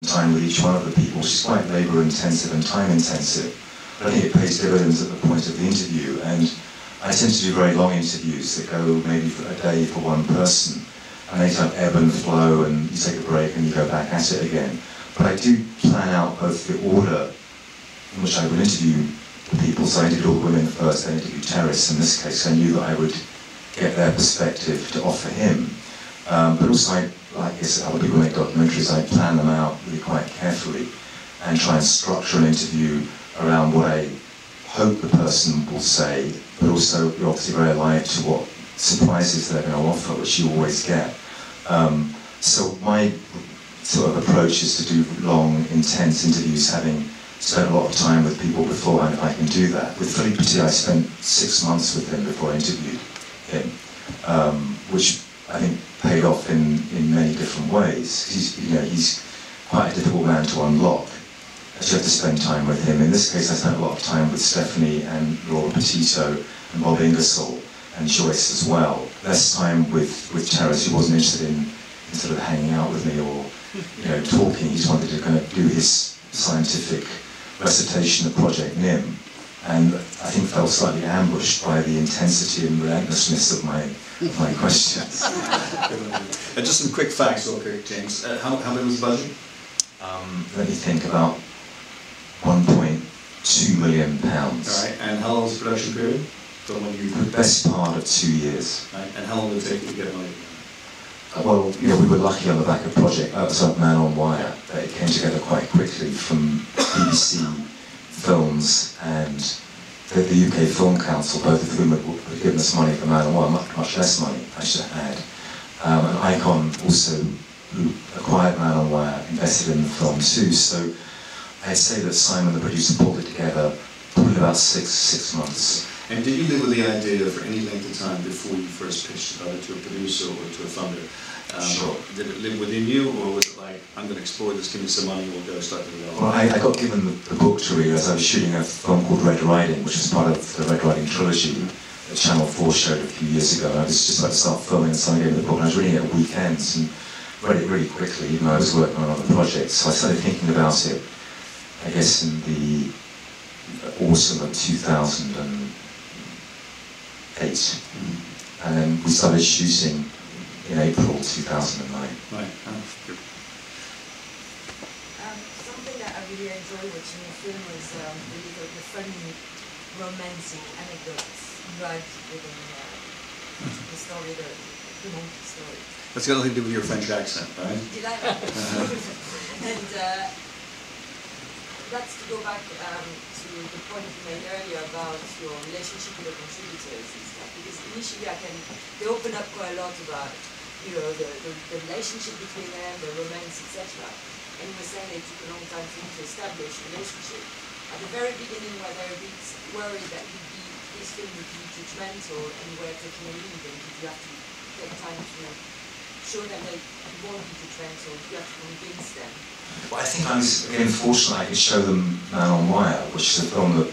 time with each one of the people, which is quite labour intensive and time intensive. But I think it pays dividends at the point of the interview, and I tend to do very long interviews that go maybe for a day for one person, and they kind of ebb and flow, and you take a break and you go back at it again. But I do plan out both the order in which I will interview the people, so I interviewed all the women first, then interviewed Terrace. In this case, I knew that I would get their perspective to offer him. But also, like other people make documentaries, I plan them out really quite carefully and try and structure an interview around what I hope the person will say, but also you're obviously very alive to what surprises they're going to offer, which you always get. So my sort of approach is to do long, intense interviews, having spent a lot of time with people before, and I can do that. With Philippe Petit, I spent 6 months with him before I interviewed him, which I think paid off in many different ways. He's quite a difficult man to unlock, as you have to spend time with him. In this case, I spent a lot of time with Stephanie and Laura Petito and Bob Ingersoll and Joyce as well. Less time with Terrace, who wasn't interested in sort of hanging out with me or talking. He just wanted to kind of do his scientific recitation of Project Nim, and I think felt slightly ambushed by the intensity and relentlessness of my questions. Just some quick facts, okay, James. How big was the budget? Let me think, about £1.2 million. All right, and how long was the production period? From when you... The best part of 2 years. Right, and how long did it take to get money? Well, we were lucky on the back of Project Man on Wire. It came together quite quickly from BBC Films and the UK Film Council, both of whom had given us money for Man on Wire, much less money, I should add. And Icon also, who acquired Man on Wire, invested in the film too. So I'd say that Simon, the producer, pulled it together probably about six months. And did you live with the idea for any length of time before you first pitched about it to a producer or to a funder? Sure. Did it live within you, or was it like, I'm going to explore this, give me some money, we'll go start the development? Well, I got given the book to read as I was shooting a film called Red Riding, which was part of the Red Riding trilogy that Channel 4 showed a few years ago. And I was just about to start filming, and someone gave me the book, and I was reading it at weekends and read it really quickly, even though I was working on other projects. So I started thinking about it, I guess, in the autumn of 2008. And then we started shooting in April 2009. Right. Something that I really enjoy watching the film is the funny, romantic anecdotes right within the story, the monkey story. That's got nothing to do with your French accent, right? Did I? And that's to go back to the point you made earlier about your relationship with the contributors and stuff. Because initially they open up quite a lot about the relationship between them, the romance, etc. And you were saying it took a long time for you to establish a relationship. At the very beginning, were they a bit worried that this film would be judgmental and you were taking a lead, and did you have to take time to show them that it won't be judgmental? Did you have to convince them? Well, I think I was, again, fortunate I could show them Man on Wire, which is a film that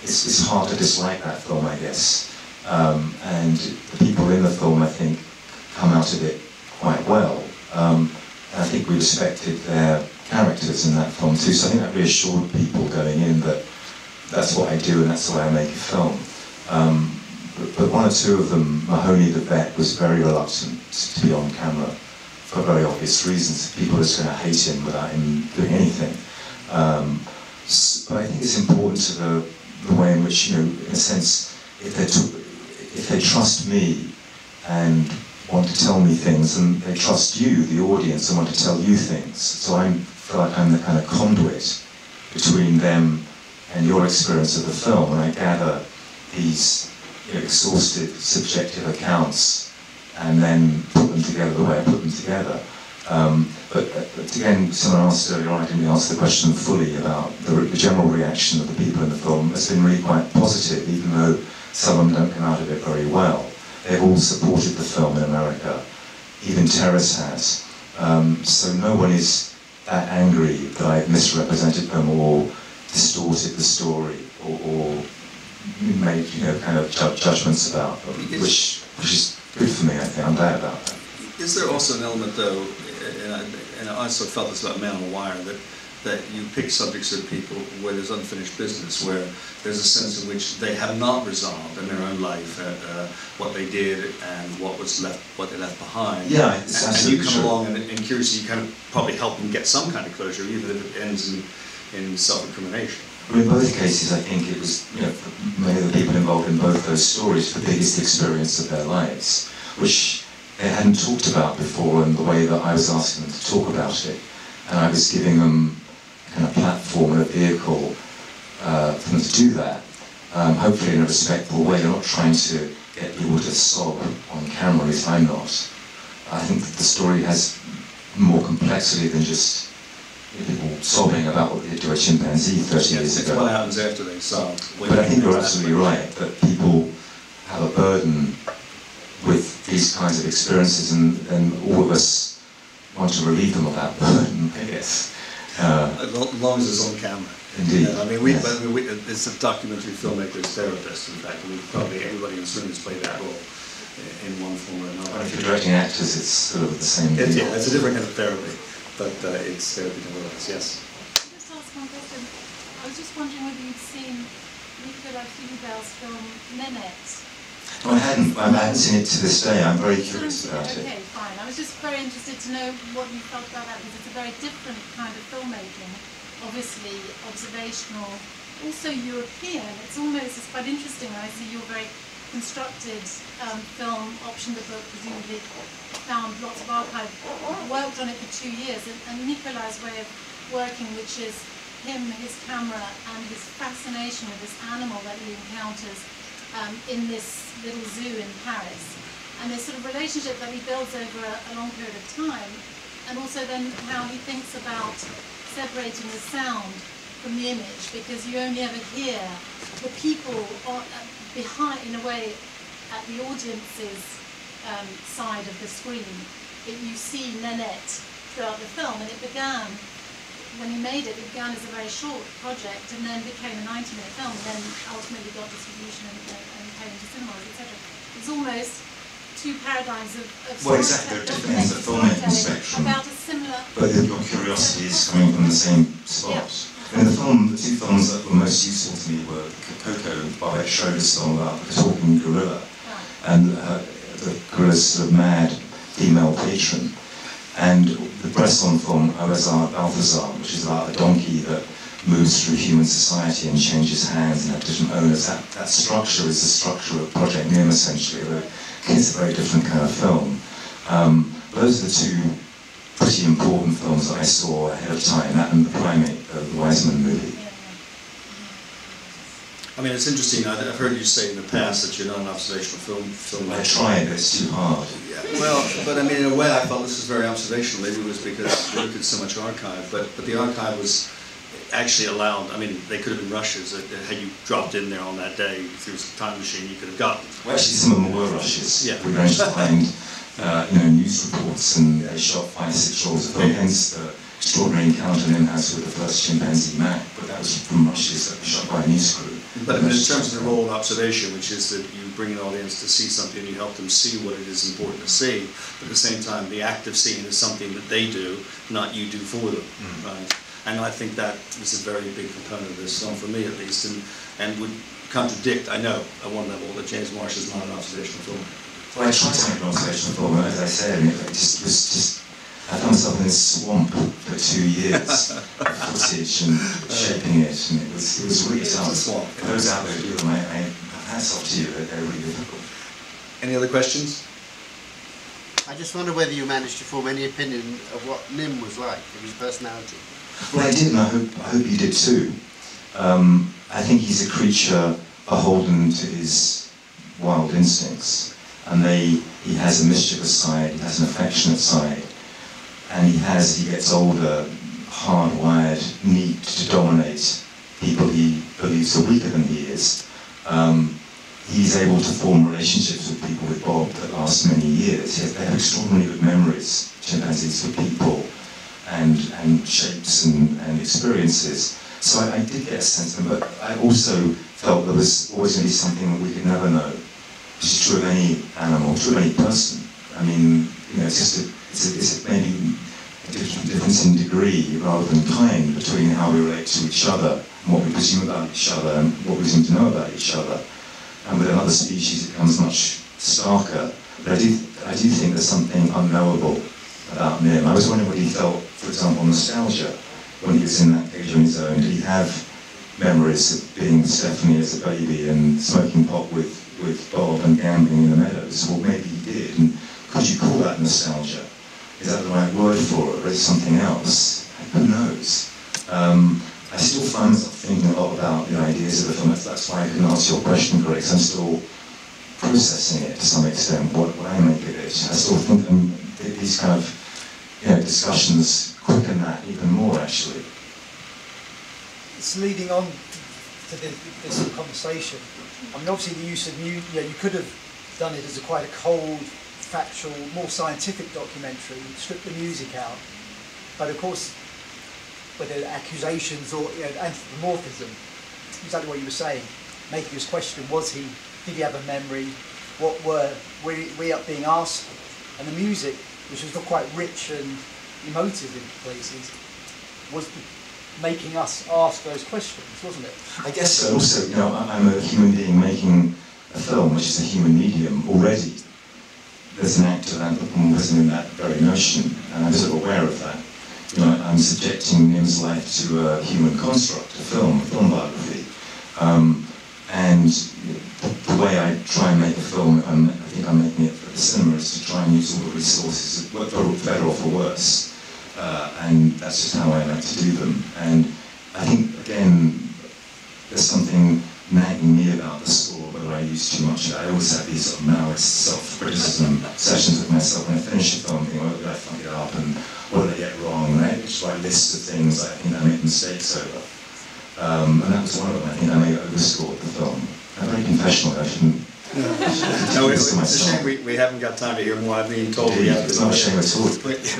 it's hard to dislike that film, I guess. And the people in the film, I think, come out of it quite well. And I think we respected their characters in that film too, so I think that reassured people going in that that's what I do and that's the way I make a film. But one or two of them, Mahoney the vet, was very reluctant to be on camera for very obvious reasons. People are just going to hate him without him doing anything. But I think it's important to the way in which, in a sense, if they trust me and want to tell me things, and they trust you, the audience, and want to tell you things. So I feel like I'm the kind of conduit between them and your experience of the film, and I gather these exhaustive, subjective accounts and then put them together the way I put them together. But again, someone asked earlier on, I didn't answer the question fully about the general reaction of the people in the film. It's been really quite positive, even though some of them don't come out of it very well. They've all supported the film in America. Even Terrace has. So no one is that angry that I've misrepresented them or distorted the story or made kind of judgments about them, which is good for me. I think I'm glad about that. Is there also an element, though, and I also felt this about Man on Wire, that you pick subjects of people where there's unfinished business, where there's a sense in which they have not resolved in their own life what they did and what they left behind. Yeah, it's and you come true. along and curiously you kind of probably help them get some kind of closure, even if it ends in self-incrimination. Well, in both cases, I think it was, for many of the people involved in both those stories, the biggest experience of their lives, which they hadn't talked about before in the way that I was asking them to talk about it. And I was giving them kind of platform and a vehicle for them to do that, hopefully in a respectful way. You're not trying to get people to sob on camera, at least I'm not. I think that the story has more complexity than just people sobbing about what they did to a chimpanzee 30 years ago. What happens after they sob. But I think you're absolutely right, that people have a burden with these kinds of experiences, and all of us want to relieve them of that burden, I guess. As long as it's on camera. Indeed. I mean, it's a documentary filmmaker's therapist, in fact. I mean, probably everybody in this room has played that role in one form or another. Well, if you're directing actors, it's sort of the same thing. Yeah, it's a different kind of therapy, but it's therapy nevertheless, yes. Can I just ask one question? I was just wondering whether you'd seen Nicolas Flugel's film Nanette. No, I hadn't seen it to this day. I'm very curious about it. Okay, fine. I was just very interested to know what you felt about that, because it's a very different kind of filmmaking. Obviously observational, also European. It's quite interesting. I see your very constructed film, optioned the book, presumably found lots of archive, worked on it for 2 years, and Nicolas' way of working, which is him, his camera, and his fascination with this animal that he encounters in this little zoo in Paris, and this sort of relationship that he builds over a long period of time, and also then how he thinks about separating the sound from the image, because you only ever hear the people behind, in a way, at the audience's side of the screen. You see Nanette throughout the film, and it began, when he made it, began as a very short project and then became a 90-minute film, and then ultimately got distribution and came into cinemas, etc. It's almost two paradigms of well, exactly, they're different ends of the filmmaking spectrum. About a similar... But your curiosity is coming from the same spot. Yeah. And the two films that were most useful to me were Coco, Barbet Schroeder's film about the talking gorilla, and the gorilla's sort of mad female patron. And the Bresson film, Balthazar, which is about a donkey that moves through human society and changes hands and has different owners. That structure is the structure of Project Nim, essentially. It's a very different kind of film. Those are the two pretty important films that I saw ahead of time, that and The Primate, the Wiseman movie. I mean, it's interesting. I've heard you say in the past that you're not an observational filmmaker. I tried, but it's too hard. Yeah. Well, but I mean, in a way, I thought this was very observational. Maybe it was because we looked at so much archive, but the archive was actually allowed. I mean, they could have been rushes. Had you dropped in there on that day through a time machine, you could have gotten. Well, actually, some of them were rushes. Yeah. We managed to find, news reports, and they shot 5 or 6 rolls of film. Hence the extraordinary encounter in in-house with the first chimpanzee Mac. But that was from rushes that were shot by a news crew. But in terms of the role of observation, which is that you bring an audience to see something and you help them see what it is important to see, but at the same time, the act of seeing is something that they do, not you do for them. Right? And I think that is a very big component of this film, for me at least, and would contradict, I know, at one level, that James Marsh is not an observational filmmaker. Well, I tried to make an observational film, as I said, and I found myself in this swamp for 2 years of footage and shaping it, and it was really tough. For those out there who do them, hats off to you, they're really difficult. Any other questions? I just wonder whether you managed to form any opinion of what Nim was like, of his personality. Well, I did, and I hope you did too. I think he's a creature beholden to his wild instincts, and he has a mischievous side, he has an affectionate side, and he has, as he gets older, hardwired need to dominate people he believes are weaker than he is. He's able to form relationships with people, with Bob, that last many years. They have extraordinarily good memories, chimpanzees, for people and shapes and experiences. So I did get a sense of them, but I also felt there was always going to be something that we could never know, which is true of any animal, true of any person. I mean, it's maybe a difference in degree rather than kind between how we relate to each other and what we presume about each other and what we seem to know about each other. And with another species it becomes much starker. But I do think there's something unknowable about Nim. I was wondering what he felt, for example, nostalgia when he was in that cage on his own. Did he have memories of being with Stephanie as a baby and smoking pot with Bob and gambling in the meadows? Well, maybe he did. And could you call that nostalgia? Is that the right word for it, or is it something else? Who knows? I still find myself thinking a lot about the ideas of the film. That's why I couldn't answer your question, Greg, because I'm still processing it to some extent, what I make of it. I still think these kind of discussions quicken that even more, actually. It's leading on to this conversation. I mean, obviously the use of music, you could have done it as quite a cold, factual, more scientific documentary, strip the music out. But of course, whether accusations or anthropomorphism, exactly what you were saying, making us question, did he have a memory? What were we up being asked? And the music, which was quite rich and emotive in places, was making us ask those questions, wasn't it? I guess so. Also, I'm a human being making a film, which is a human medium already. There's an act of anthropomorphism in that very notion, and I'm sort of aware of that. I'm subjecting Nim's life to a human construct, a film biography. And the way I try and make a film, I think I'm making it for the cinema, is to try and use all the resources, for better or for worse. And that's just how I like to do them. And I think, again, there's something nagging me about the score, whether I use too much of it. I always have these sort of Maoist self-criticism sessions with myself when I finish a film, thinking, did I fuck it up, and what did I get wrong? And I just write lists of things I think I made mistakes over. And that was one of them. I think I may have overscored the film. I'm very confessional, I shouldn't. No, it's a shame we haven't got time to hear more. I've been told we have to. It's not a shame at all.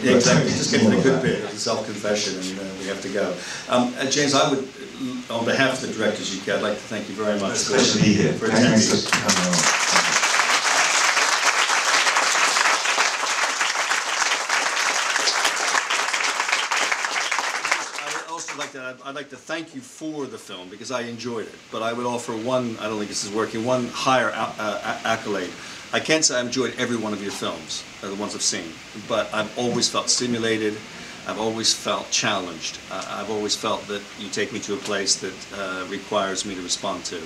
Yeah, exactly. Just get to the good bit of the self-confession, and we have to go. James, I would, on behalf of the Directors UK, I'd like to thank you very much for being here. For attending. Thanks for coming on. I'd like to thank you for the film because I enjoyed it, but I would offer one, I don't think this is working, one higher accolade. I can't say I enjoyed every one of your films, the ones I've seen, but I've always felt stimulated, I've always felt challenged, I've always felt that you take me to a place that requires me to respond to,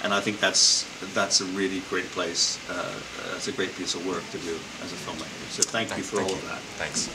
and I think that's a really great place, it's a great piece of work to do as a filmmaker, so thank you for all of that. Thanks.